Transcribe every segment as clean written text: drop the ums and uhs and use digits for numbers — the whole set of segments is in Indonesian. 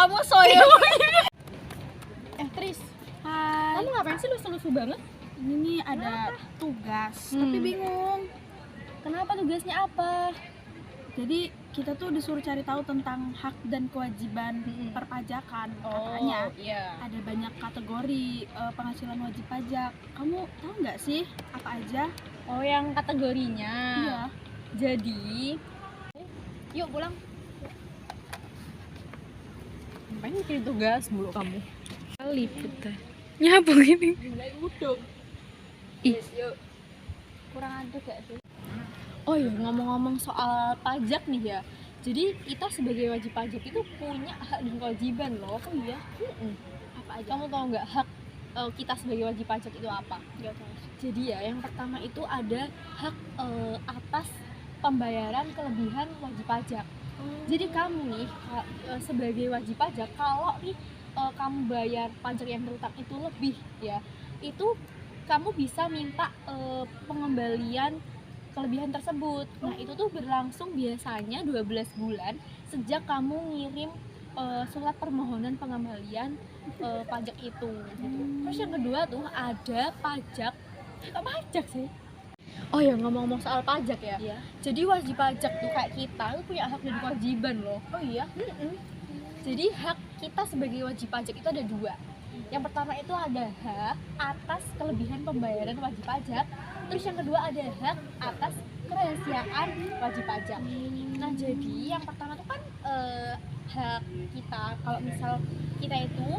kamu soyo. Tris, Hai. kamu ngapain sih lusuh-lusuh banget? Ini nih ada tugas, tapi bingung. Kenapa, tugasnya apa? Jadi kita tuh disuruh cari tahu tentang hak dan kewajiban perpajakan. Katanya iya. ada banyak kategori penghasilan wajib pajak. Kamu tahu nggak sih apa aja? Oh, yang kategorinya. Iya. Jadi, yuk pulang. Ngapain bikin tugas mulu kamu? Liput nyapu gini. Ih, yuk. Kurang ada gak sih? Oh iya, ngomong-ngomong soal pajak nih ya. Jadi kita sebagai wajib pajak itu punya hak dan kewajiban loh. Oh iya? Apa aja? Kamu tahu nggak hak kita sebagai wajib pajak itu apa? Nggak tahu. Jadi ya, yang pertama itu ada hak atas pembayaran kelebihan wajib pajak. Jadi kamu nih sebagai wajib pajak, kalau nih kamu bayar pajak yang terutang itu lebih ya, itu kamu bisa minta pengembalian kelebihan tersebut. Nah, itu tuh berlangsung biasanya 12 bulan sejak kamu ngirim surat permohonan pengembalian pajak itu gitu. Terus yang kedua tuh ada pajak. Kok pajak sih? Oh ya, ngomong-ngomong soal pajak ya. Iya. Jadi wajib pajak tuh kayak kita tuh punya hak dan kewajiban loh. Oh iya? Jadi hak kita sebagai wajib pajak itu ada dua. Yang pertama itu ada hak atas kelebihan pembayaran wajib pajak. Terus yang kedua ada hak atas kerahasiaan wajib pajak. Nah, jadi yang pertama itu kan hak kita, kalau misal kita itu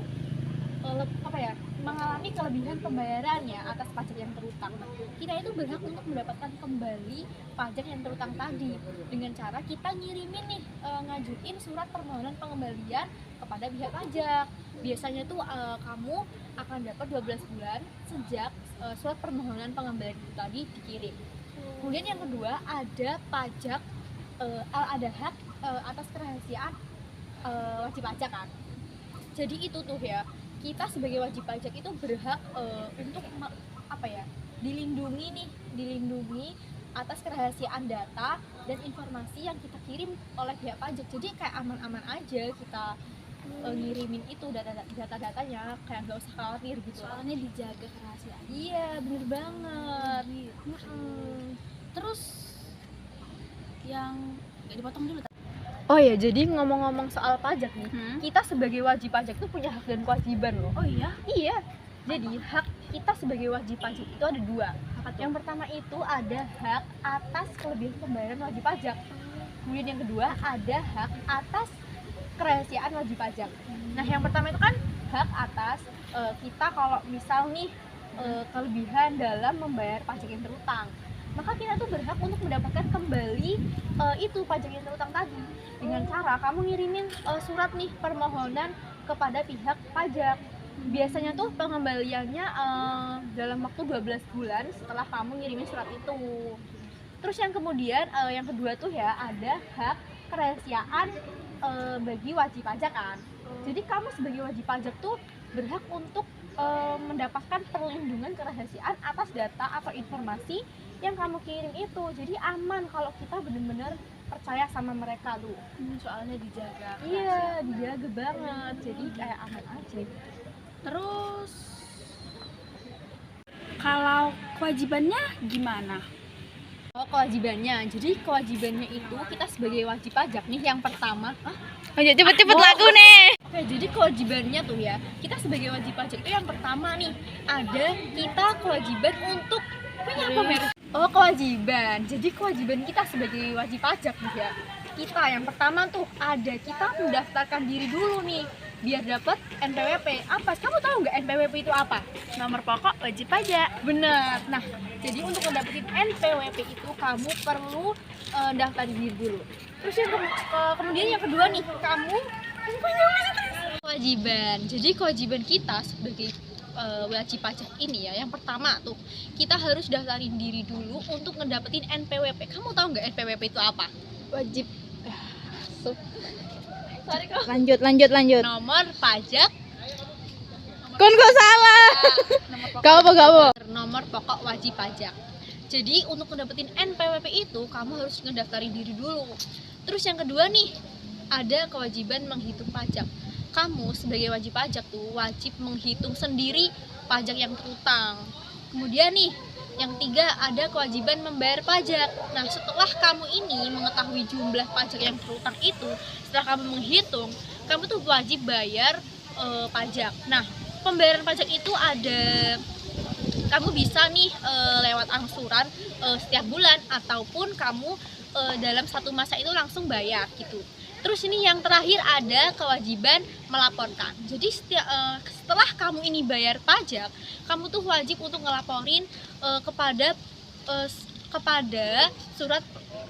mengalami kelebihan pembayaran ya atas pajak yang terutang. Kita itu berhak untuk mendapatkan kembali pajak yang terutang tadi dengan cara kita ngirimin nih, ngajuin surat permohonan pengembalian kepada pihak pajak. Biasanya tuh kamu akan dapat 12 bulan sejak surat permohonan pengembalian itu tadi dikirim. Kemudian yang kedua ada pajak ada hak atas kerahasiaan wajib pajak kan. Jadi itu tuh ya, kita sebagai wajib pajak itu berhak untuk dilindungi atas kerahasiaan data dan informasi yang kita kirim oleh pihak pajak. Jadi kayak aman-aman aja kita ngirimin itu data-datanya, kayak nggak usah khawatir gitu. Soalnya dijaga kerahasiaan. Iya, bener banget. Terus yang dipotong dulu. Oh ya, jadi ngomong-ngomong soal pajak nih, kita sebagai wajib pajak tuh punya hak dan kewajiban loh. Oh iya? Iya. Jadi hak kita sebagai wajib pajak itu ada dua. Yang pertama itu ada hak atas kelebihan pembayaran wajib pajak. Kemudian yang kedua ada hak atas kerahasiaan wajib pajak. Nah, yang pertama itu kan hak atas kita kalau misal nih kelebihan dalam membayar pajak yang terutang, maka kita tuh berhak untuk mendapatkan kembali itu pajak yang terutang tadi dengan cara kamu ngirimin surat nih permohonan kepada pihak pajak. Biasanya tuh pengembaliannya dalam waktu 12 bulan setelah kamu ngirimin surat itu. Terus yang kemudian yang kedua tuh ya ada hak kerahasiaan bagi wajib pajak kan. Jadi kamu sebagai wajib pajak tuh berhak untuk mendapatkan perlindungan kerahasiaan atas data atau informasi yang kamu kirim itu. Jadi aman kalau kita benar-benar percaya sama mereka tuh. Soalnya dijaga. Iya, dijaga banget. Jadi kayak aman aja. Terus kalau kewajibannya gimana? Oh, kewajibannya. Jadi kewajibannya itu kita sebagai wajib pajak nih, yang pertama Ayo cepet-cepet lagu nih. Oke, jadi kewajibannya tuh ya, kita sebagai wajib pajak itu yang pertama nih, ada kita kewajiban untuk punya apa, Mer? Oh, kewajiban. Jadi kewajiban kita sebagai wajib pajak nih ya, kita yang pertama tuh ada kita mendaftarkan diri dulu nih biar dapat NPWP. Apa? Kamu tahu nggak NPWP itu apa? Nomor pokok wajib pajak. Bener. Nah, jadi untuk mendapatkan NPWP itu kamu perlu daftar diri dulu. Terus yang kemudian yang kedua nih, kamu kewajiban. Jadi kewajiban kita sebagai wajib pajak ini ya, yang pertama tuh kita harus daftarin diri dulu untuk ngedapetin NPWP. Kamu tahu nggak NPWP itu apa? Wajib. Lanjut. Nomor pajak. Kon kok salah. Gapo. Nomor pokok wajib pajak. Jadi untuk ngedapetin NPWP itu kamu harus ngedaftarin diri dulu. Terus yang kedua nih, ada kewajiban menghitung pajak. kamu sebagai wajib pajak tuh wajib menghitung sendiri pajak yang terutang. Kemudian nih, yang ketiga ada kewajiban membayar pajak. Nah, setelah kamu ini mengetahui jumlah pajak yang terutang itu, setelah kamu menghitung, kamu tuh wajib bayar pajak. Nah, pembayaran pajak itu ada, kamu bisa nih lewat angsuran setiap bulan, ataupun kamu dalam satu masa itu langsung bayar gitu. Terus ini yang terakhir ada kewajiban melaporkan. Jadi setelah kamu ini bayar pajak, kamu tuh wajib untuk ngelaporin kepada surat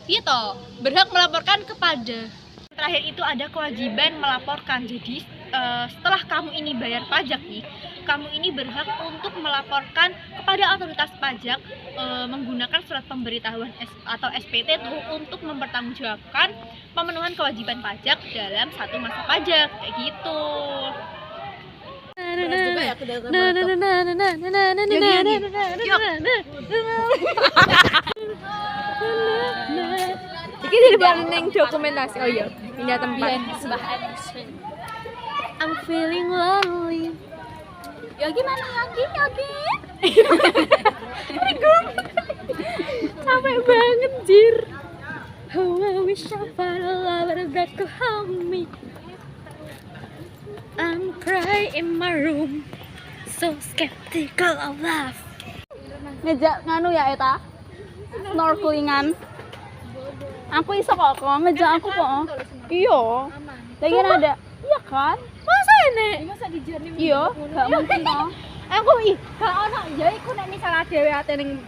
Pito, berhak melaporkan kepada. Terakhir itu ada kewajiban melaporkan. Jadi setelah kamu ini bayar pajak nih, kamu ini berhak untuk melaporkan kepada otoritas pajak menggunakan surat pemberitahuan atau SPT tuh untuk mempertanggungjawabkan pemenuhan kewajiban pajak dalam satu masa pajak kayak gitu. Iki jadi paling dokumentasi. Oh iya, pindah tempat. I'm feeling lonely. Yogi mana Yogi? Capek banget, jir. Oh, I wish I found a lover that could help me. I'm crying in my room, so skeptical of love. Ngejak nganu ya eta? Snorkelingan. Aku iso kok ngejak aku kok. Iya. Lagi ada. Iya kan? Masa ini? Masa di journey? Iya, gak mungkin kok. Aku gak ono ya iku nek misalnya dhewe ate ning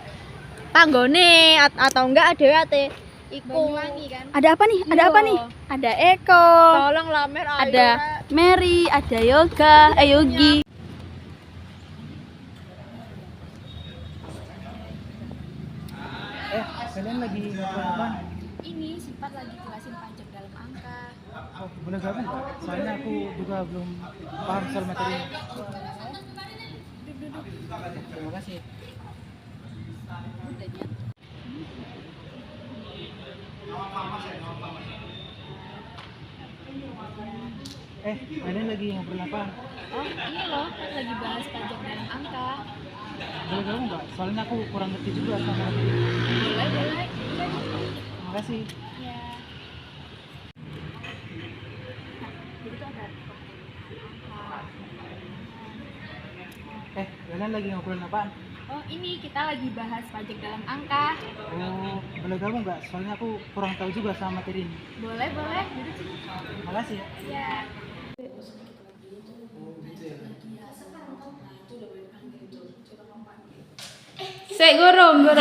tanggone atau enggak dhewe ate iku. Kan? Ada apa nih? Ada apa nih? Ada Eko, Tolong lamer ayo. ada Mary, ada Yogi. Kalian lagi ngapain apaan? Ini Sifat lagi jelasin pajak dalam angka. Oh, boleh gabung nggak? Soalnya aku juga belum paham soal materi. Terima kasih. Kalian lagi ngobrol apa? Oh, ini loh, lagi bahas pajak dalam angka. Boleh gabung nggak? Soalnya aku kurang ngerti juga sama materi. Boleh. Terima kasih. Ya. Kalian lagi ngobrolin apaan? Oh, ini kita lagi bahas pajak dalam angka. Oh, boleh gabung nggak? Soalnya aku kurang tahu juga sama materi ini. Boleh. Duduk sini. Terima kasih. Ya. Sek gorong. 3.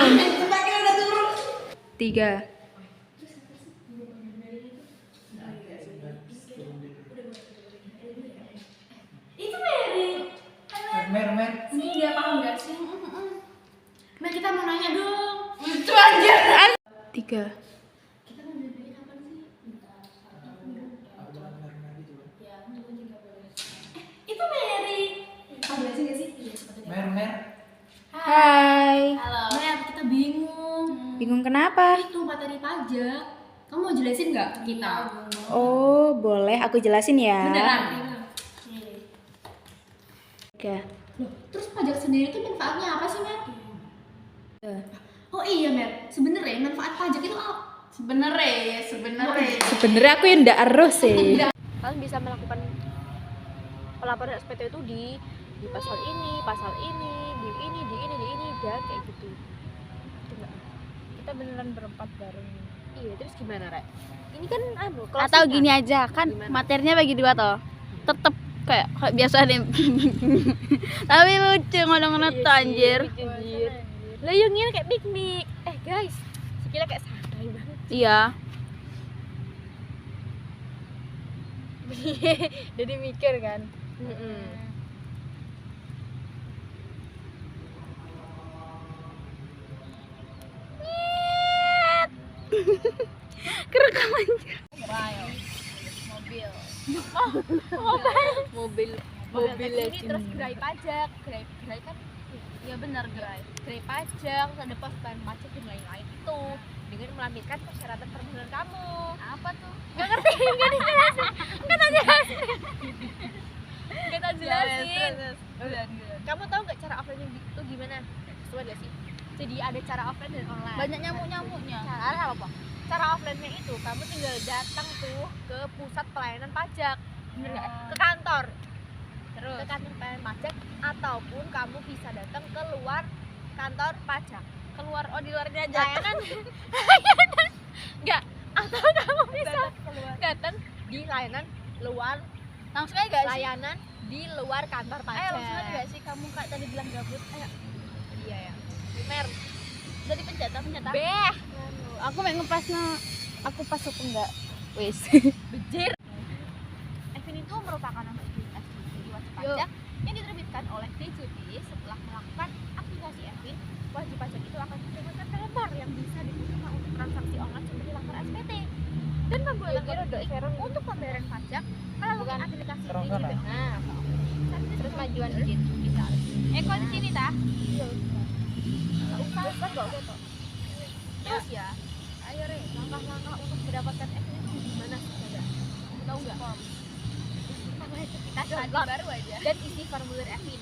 Mer. Ini dia paham gak sih? Nah, kita mau nanya dong. 3. Itu Mary. Kamu jelasin gak sih? Mer. Hai. Halo. Mer, kita bingung. Bingung kenapa? Itu materi pajak. Kamu mau jelasin nggak ke kita? Oh, boleh aku jelasin ya. Beneran? 3. Loh, terus pajak sendiri itu manfaatnya apa sih, Mer? Oh iya, Mer. Sebenarnya manfaat pajak itu apa? Sebenarnya. Sebenarnya aku yang ndak harus sih. Kalian bisa melakukan pelaporan SPT itu di pasal ini, di ini, dan kayak gitu. Coba. Kita beneran berempat bareng. Iya, terus gimana, Rek? Ini kan kelas Atau kita. gini aja kan, Gimana? materinya bagi dua toh. Tetep kayak biasa nih. Tapi lucu ngono-ngono tuh anjir. Lah yang ini kayak piknik. Guys, sekira kayak santai banget. Iya. Jadi mikir kan. Kerekam anjir. Mobil ini terus gerai pajak. Gerai kan ya benar gerai pajak, terus ada pos pajak dan lain-lain itu dengan melampirkan persyaratan permohonan kamu. Apa tuh? Nggak ngerti, nggak dijelasin. Kita jelasin. Kamu tahu nggak cara offline itu gimana? Sesuai gak sih? Jadi ada cara offline dan online. Banyak nyamuk-nyamuknya. Cara apa? Cara offline-nya itu kamu tinggal datang tuh ke pusat pelayanan pajak. Bener nggak? Ke kantor. Terus Ke kantor pelayanan pajak ataupun kamu bisa datang ke luar kantor pajak. keluar, oh di luarnya aja. Layanan enggak, atau kamu bisa datang di layanan luar Langsung aja gak sih? layanan di luar kantor pajak. Langsung aja gak sih? Kamu kayak tadi bilang gabut. Ayo. Iya ya. Mer, Jadi pencet. beh, Aku main ngepas aku pas aku enggak. Wis. bejir. Evin itu merupakan aktivitas di wajib pajak yang diterbitkan oleh DJP. Setelah melakukan aplikasi Evin, wajib pajak itu akan mendapatkan kabar yang bisa digunakan untuk transaksi online seperti lapor SPT dan pembuatan kopi untuk pembayaran pajak melalui aplikasi Terang DJP. sana. Nah, terus majuan dikit bisa. Eko di sini ta? Terus ya, ayo Re, langkah-langkah untuk mendapatkan Evin itu gimana sih coba? Kamu tahu nggak? Kita download baru aja dan isi formulir Evin.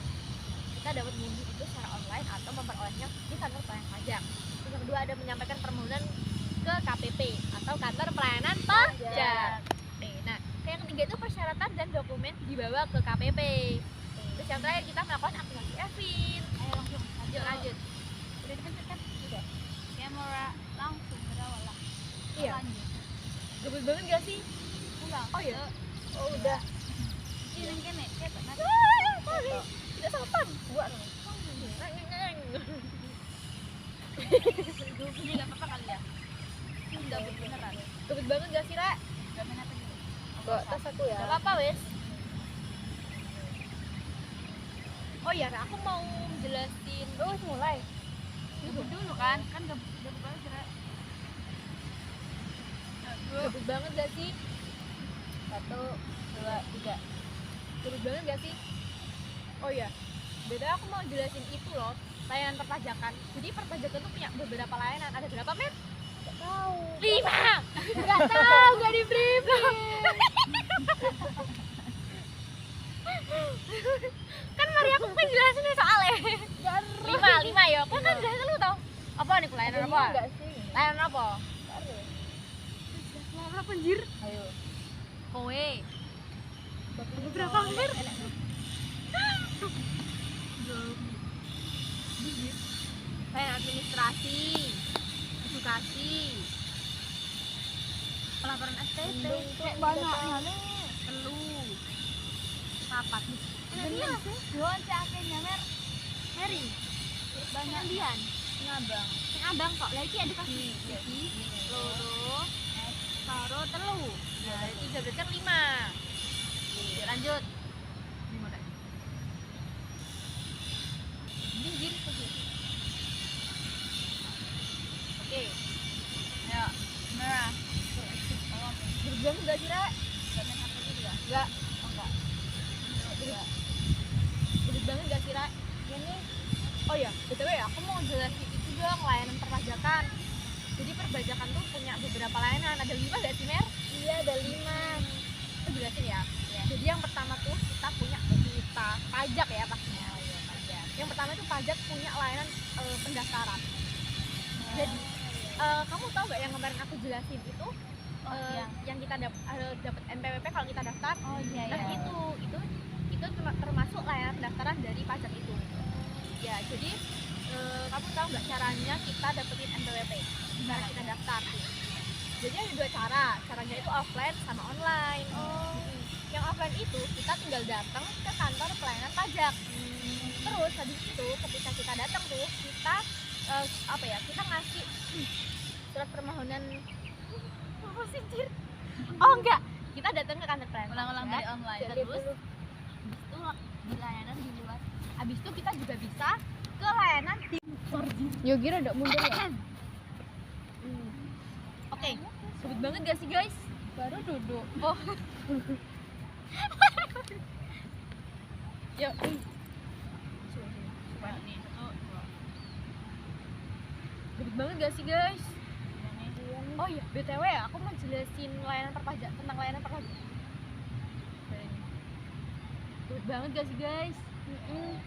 Kita dapat mengunduh itu secara online atau memperolehnya di kantor pelayanan pajak. Terus yang kedua ada menyampaikan permohonan ke KPP atau kantor pelayanan pajak. Nah, yang ketiga itu persyaratan dan dokumen dibawa ke KPP. Terus yang terakhir kita melakukan aplikasi Evin. Ayo langsung lanjut. Udah dipencet kan? Udah. Kamera langsung berawal lah. Iya. Gebel banget gak sih? Enggak. Oh iya. Oh udah. Ini kene, ketok. Tidak sopan. Buat. Ini enggak apa-apa kali ya. Udah beneran. Gebel banget gak sih, Ra? Enggak main apa gitu. Bawa tas aku ya. Gak apa-apa, wes. Oh iya, Ra, aku mau jelasin. Terus mulai. Dulu kan gabut banget kira. Gebel banget gak sih? 1, 2, 3. Gebel banget gak sih? Oh iya, beda aku mau jelasin itu loh, layanan perpajakan. Jadi perpajakan tuh punya beberapa layanan. Ada berapa, Mer? Gak tahu. 5. Gak tahu, gak di briefing. Kan mari aku pengen jelasin nih soalnya. 5 ya. Kan jelasin lu tau. Apa nih layanan apa? Enggak sih. Layanan apa? Layanan apa anjir? Ayo. Kowe. Berapa Mer? Layanan administrasi, edukasi, pelaporan SPT, Banyaknya nih. telu, rapat. Bener sih. Doan si akhirnya Mer. Mary, Banyak Dian, ngabang. sing abang kok. Lagi edukasi, jadi loro, karo telu. Nah, 3 berarti 5. Yuk, lanjut. Minggir ke sini. Oke. Ya. Merah. Berjuang enggak sih, Ra? Enggak. Oh, enggak. Bener banget gak sih, Ra? Ini. Oh ya, BTW aku mau jelasin itu dong, layanan perpajakan. Jadi perpajakan tuh punya beberapa layanan. Ada 5 gak sih, Mer? Iya, ada 5. Aku jelasin ya. Jadi yang pertama tuh kita punya pajak ya pastinya. Pajak. Yang pertama itu pajak punya layanan pendaftaran. Jadi kamu tahu gak yang kemarin aku jelasin itu yang kita dapat NPWP kalau kita daftar? Oh iya Nah itu termasuk layanan pendaftaran dari pajak itu. Ya jadi kamu tahu nggak caranya kita dapetin NPWP? Cara kita daftar. Jadi ada 2 cara. Caranya itu offline sama online. Yang offline itu kita tinggal datang ke kantor pelayanan pajak. Terus habis itu ketika kita datang tuh kita kita ngasih surat permohonan apa sih, Jir? Oh enggak, kita datang ke kantor pelayanan Ulang-ulang pajak. dari online. Terus habis itu di layanan di luar. Habis itu kita juga bisa ke layanan di Yo kira udah mundur ya. Oke, sebut banget gak sih guys? Baru duduk. Oh. Yuk. Sebut banget gak sih guys? Oh iya, BTW ya, aku mau jelasin layanan perpajak tentang layanan perpajak. Good banget gak sih guys?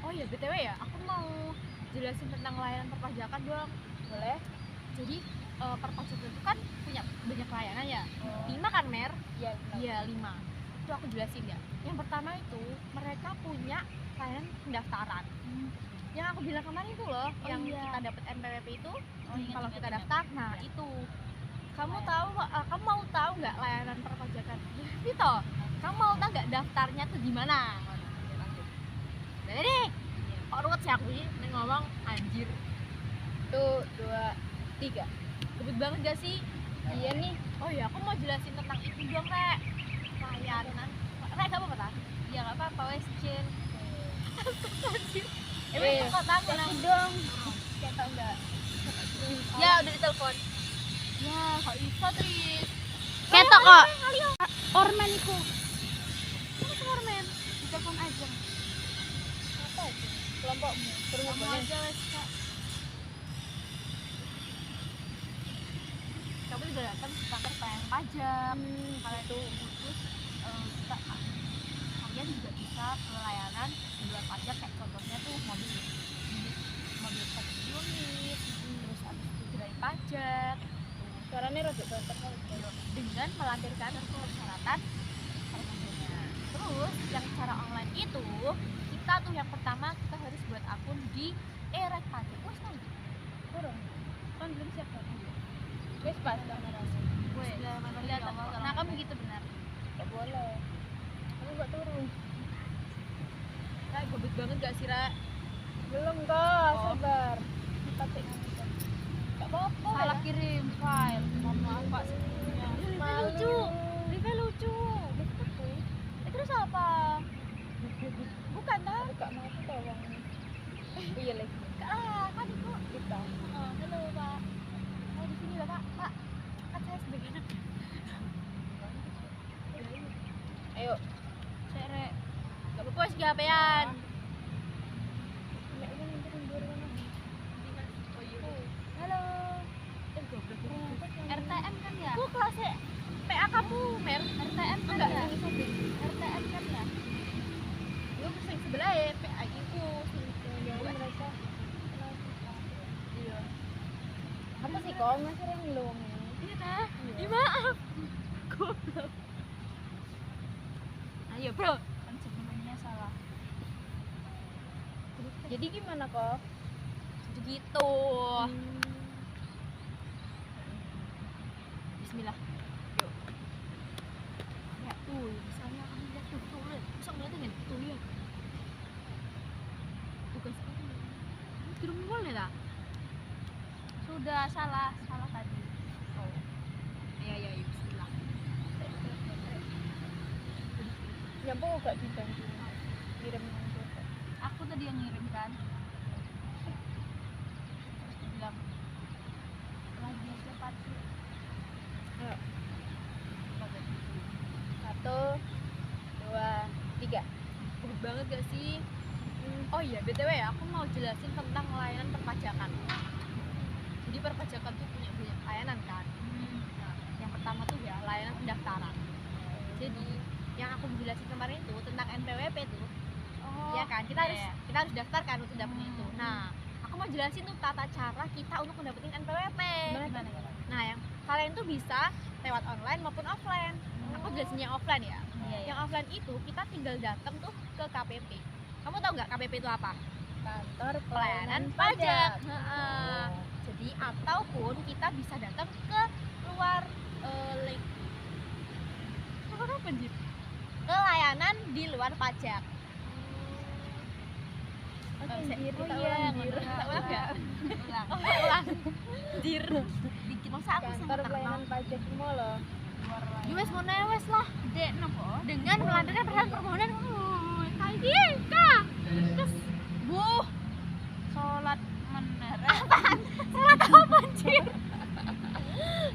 Oh iya BTW ya, aku mau jelasin tentang layanan perpajakan dong. Boleh? Jadi perpajakan itu kan punya banyak layanan ya. 5 kan Mer? Iya. Iya 5. Itu aku jelasin ya. Yang pertama itu mereka punya layanan pendaftaran. Yang aku bilang kemarin itu loh, yang kita dapat NPWP itu kalau kita daftar, nah itu. Kamu tahu, kamu mau tahu nggak layanan perpajakan? Vito, kamu mau tahu nggak daftarnya tuh di mana? Jadi, kok ruwet sih aku sih ngomong anjir. Tuh, 2, 3. Gebet banget gak sih? Iya nih. Oh iya, aku mau jelasin tentang itu dong, Rek. Layanan. Rek, gak apa-apa, tak? Ya gak apa-apa, wes, Cin. Wes, kok tahu lah. dong. Kayak tau enggak? Ya, udah ditelepon. Ya, kok bisa, Tris? Ketok kok. Ormen iku. Kamu tuh Ormen. Ditelepon aja. Apa itu? Kelompokmu. Suruh Kamu ngobrolin. aja, wes, Kak. Kamu juga datang ke kantor pelayanan pajak. Kalau itu khusus, kita kalian juga bisa ke layanan di luar pajak kayak contohnya tuh mobil tax unit, terus habis itu gerai pajak, Suaranya rada banter kali. dengan melampirkan persyaratan perpajakannya. Terus yang cara online itu kita tuh yang pertama kita harus buat akun di Erek Pajak. Wes tahu? Kurang. Kan belum siap kan? Wes pas sama rasa. Wes, nah kamu gitu benar. Gak boleh. Aku gak turun. Kayak gobet banget gak sih, Ra? Belum kok, Oh. sabar. Dipatik nanti. Gak apa-apa. Salah ya. kirim file. Mohon maaf Pak sebelumnya. Malu. Lucu. Review lucu. Terus apa? Bukan tau? Gak mau aku tolong. Iya lagi. Kan itu. Kita. Halo Pak. Oh di sini Bapak. Pak. Kan saya sebagai anak. Ayo. Cere. Gak apa-apa sih gapean. Nek ini nanti mundur mana? Oh iya. Halo. Goblok. RTM kan ya? Aku kelasnya PA kamu, Mer. RTM kan enggak ya? ini sampai. RTM kan ya? Lu sing sebelah ya PA iku. Yang merasa. Iya. Apa sih kok masih yang belum? Iya dah. Iya maaf. Goblok. Ayo bro. Kan sebenarnya salah. Jadi gimana kok? Jadi gitu. Bismillah. Yuk. Ya tuh, misalnya kamu lihat tuh lihat. Bisa ngeliatin kan? Tuh lihat. Tugas kamu. Kirim boleh lah. Sudah salah tadi. Oh. Iya iya bismillah. Nyampe gak dibantu. Kirim foto. Aku tadi yang ngirim kan. Terus dibilang lagi aja Patri. Ayo. 1, 2, 3. Buruk banget gak sih? Oh iya, BTW ya, aku mau jelasin tentang layanan perpajakan. Jadi perpajakan tuh punya banyak layanan kan. Nah, yang pertama tuh ya layanan pendaftaran. Jadi yang aku jelasin kemarin itu tentang NPWP tuh. Ya kan, kita harus daftar kan untuk dapetin itu. Nah, aku mau jelasin tuh tata cara kita untuk mendapatkan NPWP. Gimana? Nah, yang kalian tuh bisa lewat online maupun offline. Aku jelasin yang offline ya. Yang offline itu kita tinggal datang tuh ke KPP. Kamu tahu nggak KPP itu apa? Kantor Pelayanan pajak. Heeh. Jadi ataupun kita bisa datang ke luar link. Apa anjir? Ke layanan di luar pajak. Oke, Oh anjir, kita iya, ulang, anjir. kita ulang nggak? Ulang. Anjir. Dikit masa aku Kantor pelayanan pajak semua loh. Ya wes ngono ya wes lah. Dek nopo? Dengan melampirkan permohonan kayak kak. Terus Bu salat menara. Apaan? Salat apa anjir?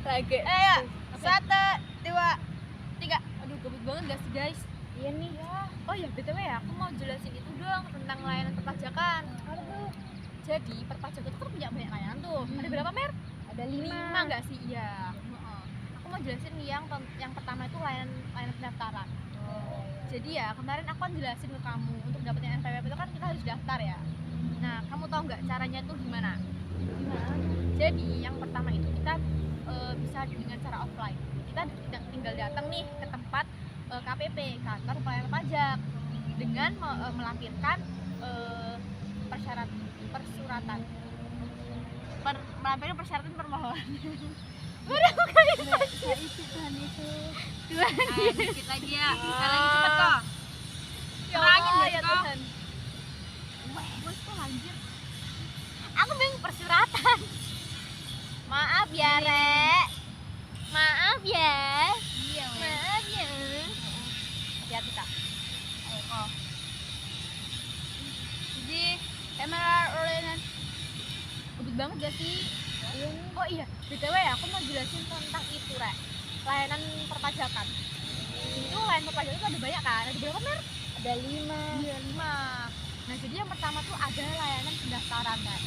Lagi. Ya. 1 2 3. Aduh gabut banget gak sih guys? Iya nih. Oh ya BTW ya, aku mau jelasin itu dong tentang layanan perpajakan. Apa tuh? Jadi perpajakan itu kan punya banyak layanan tuh. Ada berapa Mer? Ada 5. 5 nggak sih? Iya. Aku mau jelasin yang pertama itu layanan pendaftaran. Jadi ya kemarin aku kan jelasin ke kamu untuk dapetin NPWP itu kan kita harus daftar ya. Nah, kamu tahu nggak caranya tuh gimana? Jadi yang pertama itu kita bisa dengan cara offline. Kita tinggal datang nih ke tempat KPP, kantor pelayanan pajak, dengan melampirkan melampirkan persyaratan permohonan. Dikit lagi ya, bisa lagi cepet kok. Terangin ya kok. Tuhan. Bos kok anjir. Aku bingung persyaratan. Maaf ya, Rek. Maaf ya. Iya, Maaf ya. Hati-hati, Kak. Oh. Jadi kamera olenan Ubit banget gak sih? Oh iya, BTW ya, aku mau jelasin tentang itu, Rek. Layanan perpajakan. Itu layanan perpajakan itu ada banyak kan? Ada berapa, Mer? ada 5. Iya, 5. Nah, jadi yang pertama tuh ada layanan pendaftaran, Kak.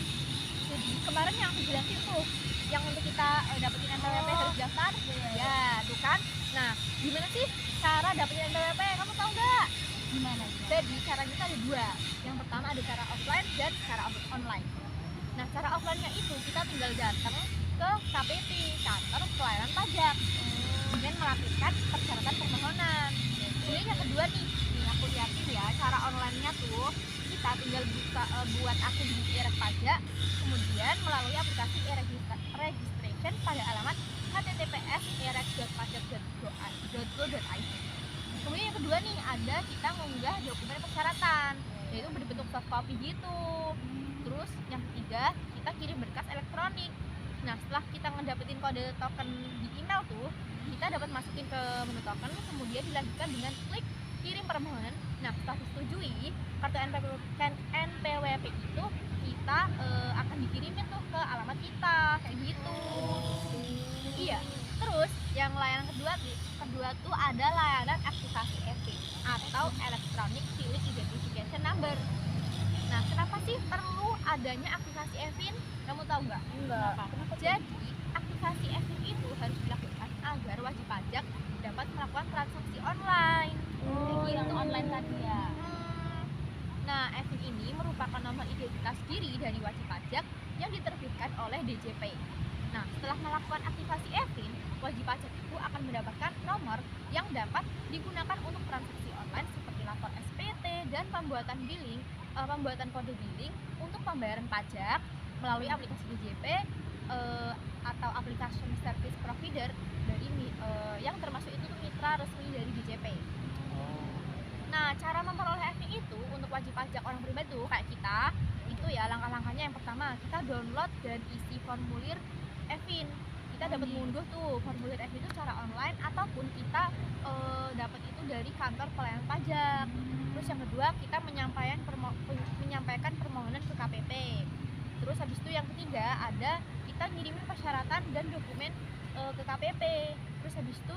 Jadi kemarin yang aku jelasin tuh, yang untuk kita dapetin NPWP harus daftar. Ya, tuh kan. Nah, gimana sih cara dapetin NPWP? Kamu tahu nggak? Gimana? Jadi caranya itu ada 2. Yang pertama ada cara offline dan cara online. Nah, cara offline-nya itu kita tinggal datang ke KPP, kantor pelayanan pajak, dengan melampirkan persyaratan permohonan. Kemudian yang kedua nih aku liatin ya, cara online-nya tuh kita tinggal buat akun di e-rek pajak, kemudian melalui aplikasi e-registration pada alamat https://erek.pajak.go.id. Kemudian yang kedua nih ada kita mengunggah dokumen persyaratan, yaitu berbentuk soft copy gitu. Terus yang ketiga kita kirim berkas elektronik. Nah, setelah kita ngedapetin kode token di email tuh, kita dapat masukin ke menu token, kemudian dilanjutkan dengan klik kirim permohonan. Nah, setelah disetujui, kartu NPWP itu kita akan dikirimin tuh ke alamat kita, kayak gitu. Iya. Terus yang layanan kedua tuh ada layanan aktivasi EVIN atau Electronic Filing Identification Number. Nah, kenapa sih perlu adanya aktivasi EVIN? Kamu tahu nggak? Enggak. Jadi, aktivasi EVIN itu harus dilakukan agar wajib pajak dapat melakukan transaksi online. Oh, Kayak yang gitu. online tadi ya. Nah, EVIN ini merupakan nomor identitas diri dari wajib pajak yang diterbitkan oleh DJP. Nah, setelah melakukan aktivasi EVIN, wajib pajak itu akan mendapatkan nomor yang dapat digunakan untuk transaksi online seperti lapor SPT dan pembuatan kode billing untuk pembayaran pajak melalui aplikasi DJP atau application service provider dari yang termasuk itu mitra resmi dari DJP. Nah, cara memperoleh EVIN itu untuk wajib pajak orang pribadi tuh kayak kita, itu ya langkah-langkahnya. Yang pertama, kita download dan isi formulir EVIN. Kita dapat mengunduh tuh formulir EVIN itu secara online ataupun kita dapat itu dari kantor pelayanan pajak. Terus yang kedua, kita menyampaikan permohonan ke KPP. Terus habis itu yang ketiga ada kita ngirimin persyaratan dan dokumen ke KPP. Terus habis itu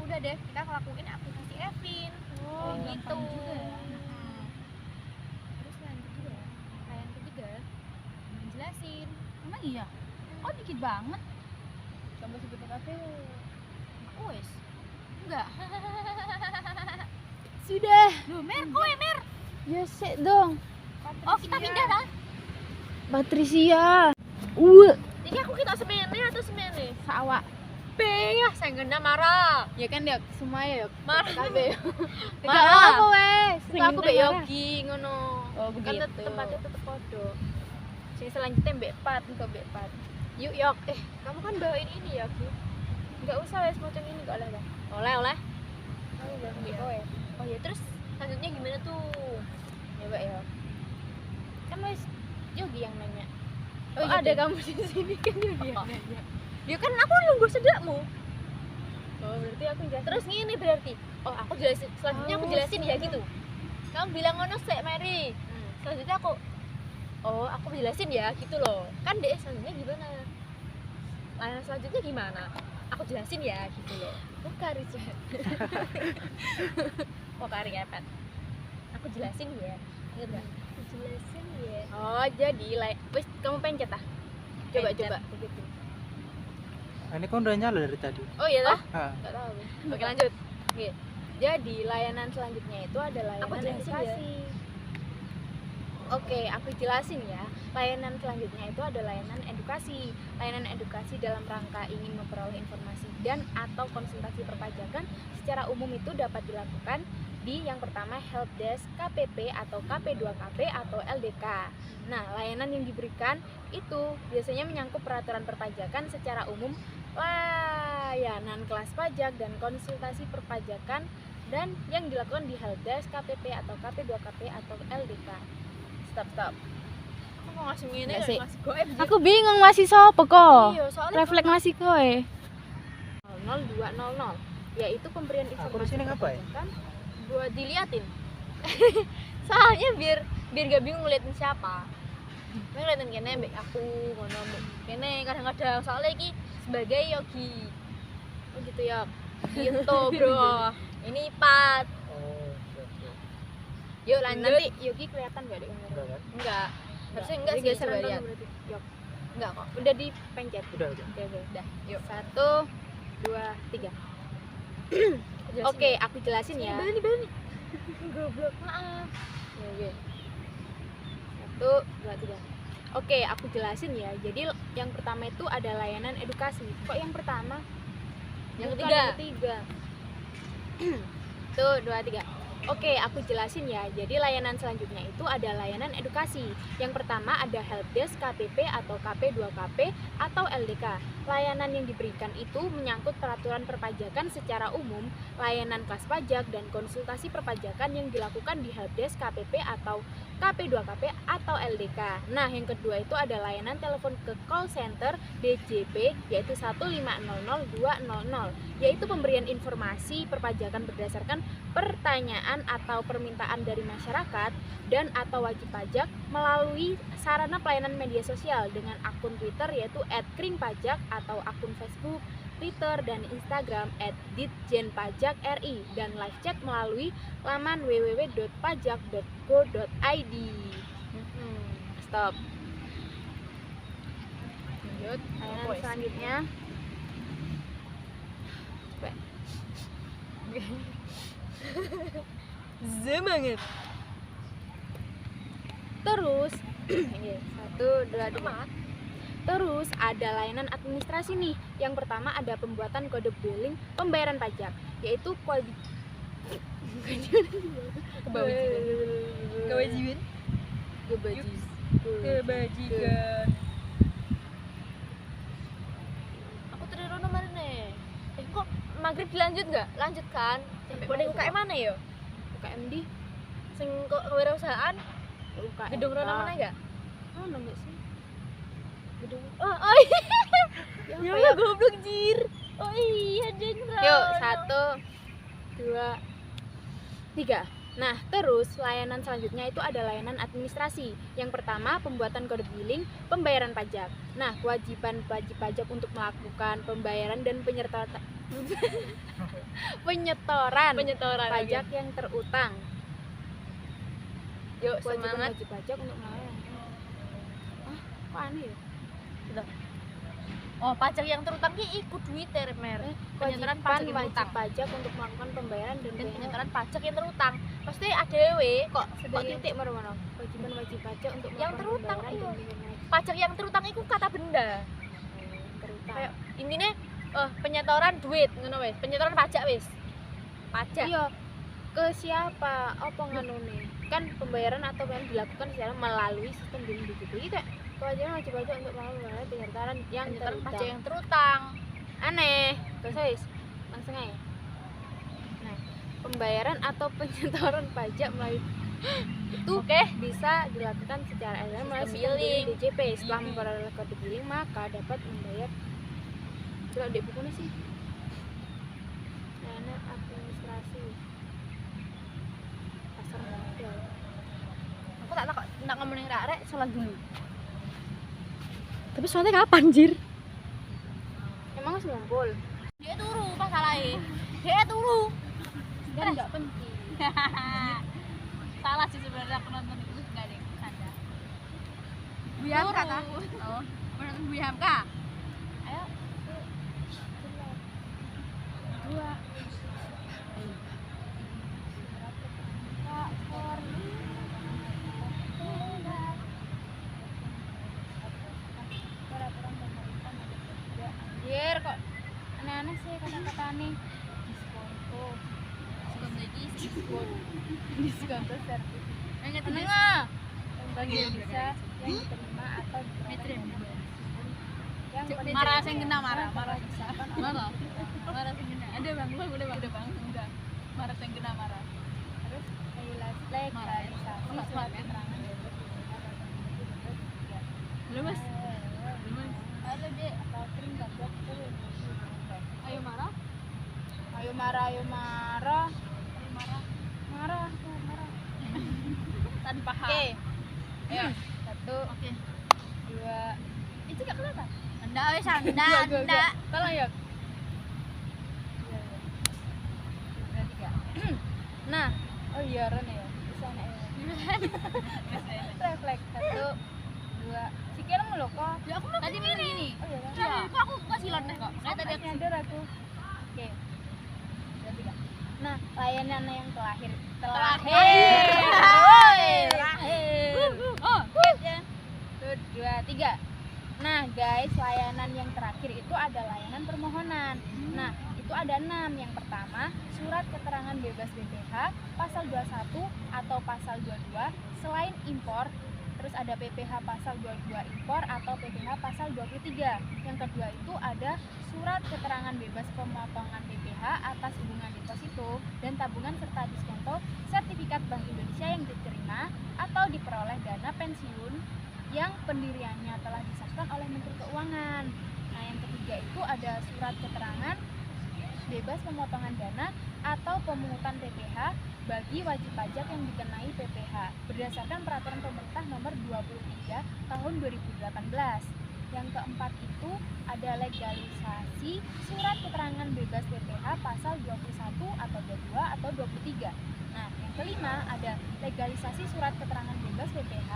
udah deh kita ngelakuin aplikasi EVIN. Oh, gitu. gampang juga ya. Terus yang ketiga jelasin. Emang iya? Kok dikit banget? Coba sebut KPP. Wes. Enggak. Sudah. Loh, Mer, kowe Mer. Ya sik dong. Oh, kita pindah lah. Patricia. Jadi aku kita semene atau semene? Sawak. Ya, saya ngena marah. Ya kan ya semua ya. Marah. Kabeh. Marah. Apa wes? Suka aku mbek Yogi ngono. Oh, Kan begitu. tempatnya tetep podo. Sing selanjutnya mbek Pat, engko mbek Pat. Yuk, Yok. Kamu kan bawain ini ya, Ki. Enggak usah wes macam ini enggak oleh dah. Oleh. Oh, udah mbek kowe. Oh ya, terus selanjutnya gimana tuh? Coba ya. Kan wes Yogi yang nanya. Oh, Oh, ada gitu. kamu di sini kan Yogi yang nanya. Ya kan aku nunggu sedakmu. Oh, berarti aku jelasin. Terus gini berarti. Oh, aku jelasin. Selanjutnya aku jelasin ya gitu. Kamu bilang ngono sik, Mary. Selanjutnya aku jelasin ya gitu loh. Kan deh selanjutnya gimana? Layanan selanjutnya gimana? Aku jelasin ya gitu loh. Kari sih. Oh, kari apa? Aku jelasin ya. Ingat enggak? Jelasin ya. Oh, jadi wis kamu pencet ah. Coba. Begitu. Nah, ini kan udah nyala dari tadi. Oh iya lah. Ah, Enggak tahu. Oke, lanjut. Oke. Jadi layanan selanjutnya itu ada layanan edukasi. Oke, aku jelasin ya. Layanan selanjutnya itu ada layanan edukasi. Layanan edukasi dalam rangka ingin memperoleh informasi dan atau konsultasi perpajakan secara umum itu dapat dilakukan di yang pertama helpdesk KPP atau KP2KP atau LDK. Nah, layanan yang diberikan itu biasanya menyangkut peraturan perpajakan secara umum, layanan kelas pajak dan konsultasi perpajakan dan yang dilakukan di helpdesk KPP atau KP2KP atau LDK. Stop. Aku mau ngasih ngene Nggak sih. ngasih goib. Aku bingung masih sopo kok. Iya, soalnya Refleks masih kowe. 00200 yaitu pemberian Aku di informasi sini ngapain? perpajakan buat diliatin. Soalnya biar gak bingung ngeliatin siapa. Ngeliatin kene mbek aku ngono mbek kene kadang-kadang soalnya iki sebagai yogi. Oh gitu ya. Gitu, Bro. Ini Pat. Oh, Yuk lanjut. Nanti Yogi kelihatan gak deh? udah kan? Enggak. Harusnya enggak Ini sih, geseran coba dulu lihat. berarti. Yuk. Enggak kok. Udah dipencet. Udah. Oke, udah. Yuk. 1 2 3. Oke, aku jelasin ya. Bani. Goblok, maaf. Ya, oke. 1 2 3. Oke, aku jelasin ya. Jadi yang pertama itu ada layanan edukasi. Kok yang pertama? Yang Bukan, ketiga. yang Yang ketiga. Tuh, 2 3. Oke, aku jelasin ya. Jadi layanan selanjutnya itu ada layanan edukasi. Yang pertama ada helpdesk KPP atau KP2KP atau LDK. Layanan yang diberikan itu menyangkut peraturan perpajakan secara umum, layanan kelas pajak dan konsultasi perpajakan yang dilakukan di helpdesk KPP atau KP2KP atau LDK. Nah, yang kedua itu ada layanan telepon ke call center DJP yaitu 1500200, yaitu pemberian informasi perpajakan berdasarkan pertanyaan atau permintaan dari masyarakat dan atau wajib pajak melalui sarana pelayanan media sosial dengan akun Twitter yaitu @kringpajak atau akun Facebook, Twitter, dan Instagram @ditjenpajakri dan live chat melalui laman www.pajak.go.id. Stop. Lanjut, layanan selanjutnya. Semangat. Terus, 1 2 3. Terus ada layanan administrasi nih. Yang pertama ada pembuatan kode billing pembayaran pajak, yaitu Kewajiban. Kebajikan. Aku terus nomor nih. Kok maghrib dilanjut nggak? Lanjut kan? Boleh UKM mana ya? UKM di Sing kok kewirausahaan? UKM. Gedung Rona mana enggak? Oh, nggak sih? Gedung. Oh iya. Ya Allah goblok jir. Oh iya deng. Yuk, 1 2 3. Nah, terus layanan selanjutnya itu ada layanan administrasi. Yang pertama, pembuatan kode billing pembayaran pajak. Nah, kewajiban wajib pajak untuk melakukan pembayaran dan penyetoran pajak yang terutang. Yuk Kewajiban semangat. wajib pajak untuk melayani. Kok aneh ya? Oh, pajak yang terutang ki ikut duit mer. Penyetoran pajak yang wajib terutang pajak untuk melakukan pembayaran dan dan penyetoran penyetoran pajak yang terutang. Pasti ADW kok sebagai titik mana-mana. Kewajiban wajib pajak untuk Yang melakukan terutang, pembayaran iya. dan penyetoran. pajak yang terutang itu kata benda. Terutang. Kayak intinya penyetoran duit ngono wis, penyetoran pajak wis. Pajak. Iya, ke siapa? Apa nganune? Kan pembayaran atau yang dilakukan secara melalui sistem billing digital. Ini kayak kewajiban wajib pajak untuk melakukan penyetoran yang Penyetoran pajak terutang. yang terutang. Aneh. Terus wis, langsung aja. Nah, pembayaran atau penyetoran pajak melalui itu bisa dilakukan secara elektronik melalui Sistem sistem billing billing. DJP. Setelah memperoleh kode billing, maka dapat membayar. Coba di bukunya sih. Layanan administrasi pasar modal. Aku tak ngomongin rek sholat dulu. Tapi sholatnya kapan jir? Emang harus ngumpul? Dia turu masalahnya. Dia turu. Kan nggak penting. Salah sih sebenarnya penonton itu enggak ada yang ada. Bu Hamka kah? Oh, penonton Bu Hamka. Ayo. 2 1 nih diskonto diskonto servis menengah bank Indonesia yang diterima atau diperoleh yang Marah sing kena marah bisa marah sing kena ada bang udah bang enggak marah sing kena marah terus legalisasi surat keterangan bebas belum mas ada deh atau kering gabok ayo marah ayo marah tanpa hak oke ayo satu oke dua itu gak kelihatan anda wes anda tolong yuk tiga nah oh iya Ren ya bisa nek refleks satu dua si kira lo kok ya aku tadi ini oh iya kan iya kok aku masih loneh kok saya tadi aku nyadar aku oke dua tiga nah layanan yang terakhir oh satu dua tiga nah guys layanan yang terakhir itu ada layanan permohonan nah itu ada 6 yang pertama surat keterangan bebas BPH pasal 21 atau pasal 22 selain impor terus ada PPH pasal 22 impor atau PPH pasal 23 yang kedua itu ada surat keterangan bebas pemotongan PPH atas hubungan deposito dan tabungan serta diskonto sertifikat Bank Indonesia yang diterima atau diperoleh dana pensiun yang pendiriannya telah disahkan oleh Menteri Keuangan. Nah yang ketiga itu ada surat keterangan bebas pemotongan dana atau pemungutan PPH bagi wajib pajak yang dikenai PPH berdasarkan peraturan pemerintah nomor 23 tahun 2018. Yang keempat itu ada legalisasi surat keterangan bebas PPH pasal 21 atau 22 atau 23. Nah, yang kelima ada legalisasi surat keterangan bebas PPH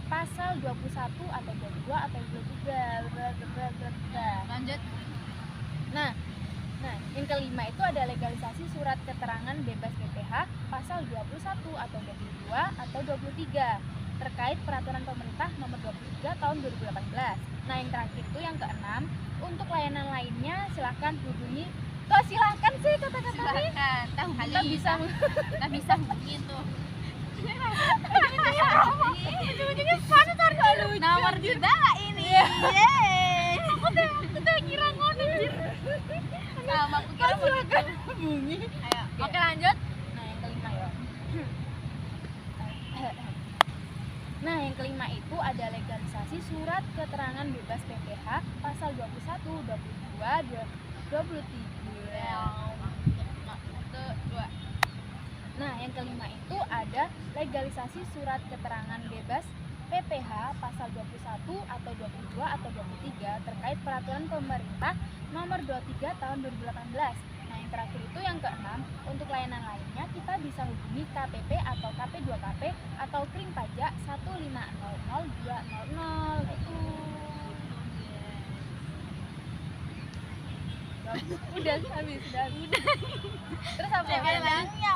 pasal 21 atau 22 atau 23. lanjut Nah, yang kelima itu ada legalisasi surat keterangan bebas PPH pasal 21 atau 22 atau 23 terkait peraturan pemerintah nomor 23 tahun 2018. Nah, yang terakhir itu yang keenam, untuk layanan lainnya silahkan hubungi. Kok silahkan sih kata-katanya? silakan tahu Kita bisa nggak bisa hubungin tuh ujung-ujungnya mana tarik lucu. nawar juga nggak ini yeay Aku tuh ngira ngono anjir. sama aku kira mau Silakan hubungi. ayo oke lanjut Nah, yang kelima ya. Nah, yang kelima itu ada legalisasi surat keterangan bebas PPH pasal 21, 22, 23. Nah, yang kelima itu ada legalisasi surat keterangan bebas PPH pasal 21 atau 22 atau 23 terkait peraturan pemerintah nomor 23 tahun 2018. Nah, yang terakhir itu yang keenam, untuk layanan lainnya kita bisa hubungi KPP atau KP2KP atau Krim Pajak 1500200 itu. Udah habis. Terus apa?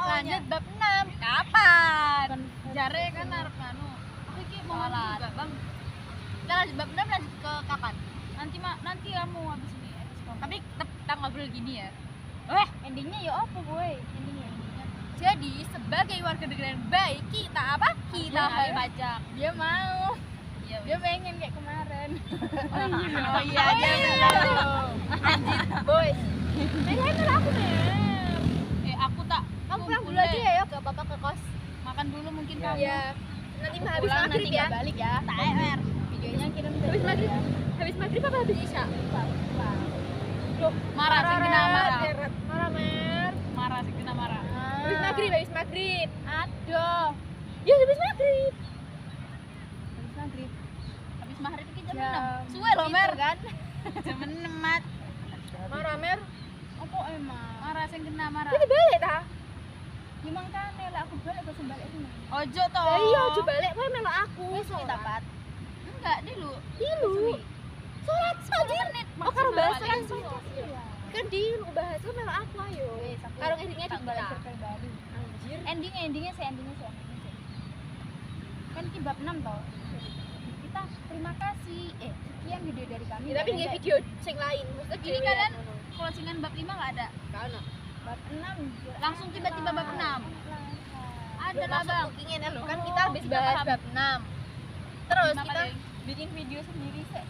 lanjut bab 6 kapan jare kan arep anu aku iki mau mandi juga bang kita lanjut bab 6 lanjut ke kapan nanti kamu habis ini tapi kita ngobrol gini ya Endingnya ya apa, boy? Endingnya. jadi sebagai warga negara yang baik kita apa kita bayar pajak Dia mau. iya Dia pengen kayak kemarin. oh iya dia belum Boy. Bener aku aku tak Kamu pulang dulu kumpul aja deh. ya ke papa ke kos. makan dulu mungkin kamu Iya. Nanti habis Pulang, maghrib nanti ya. nggak Balik ya. TR Videonya kirim ke Habis maghrib. ya. Habis maghrib apa habis isya? marah sih kena marah Marah, Mer. marah sih kena marah Habis maghrib, habis maghrib. Aduh. Ya habis maghrib. Habis maghrib. habis maghrib iki jam Jam 6 suwe loh mer kan. jam 6 mat Marah, Mer. Apa emang? marah sing kena marah Tapi balik ta? Gimana kan lah aku balik ke balik sini. ojo toh Ya iya, coba balik kowe melok aku. Wis kita pat. enggak dulu Dulu. Sholat maghrib. Oh, karo bahasa kan Iya. kan di lu bahas lu melok aku ayo. Wis aku. Karo endingnya tak balik kita. circle baru. Anjir. Endingnya sih. Kan iki bab 6 toh. Kita terima kasih. Sekian video dari kami. Ya, tapi nggak video sing lain. Maksudnya Ini dhewe kalian ngono. closingan bab 5 nggak ada. Bab 6 Langsung tiba-tiba bab 6. Ada lah masuk bang. bookingin lo kan kita habis kita bahas paham. bab 6 terus Lima kita paling. bikin video sendiri sih.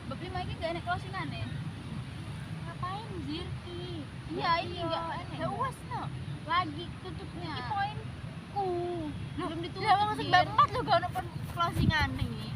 Bab 5 ini gak enak closingan ya. Ngapain Zirki? Iya ini enggak ya uas no. Lagi tutupnya. Ini poinku Belum ditutup. lah masuk bab 4 lo gak ada closingan nih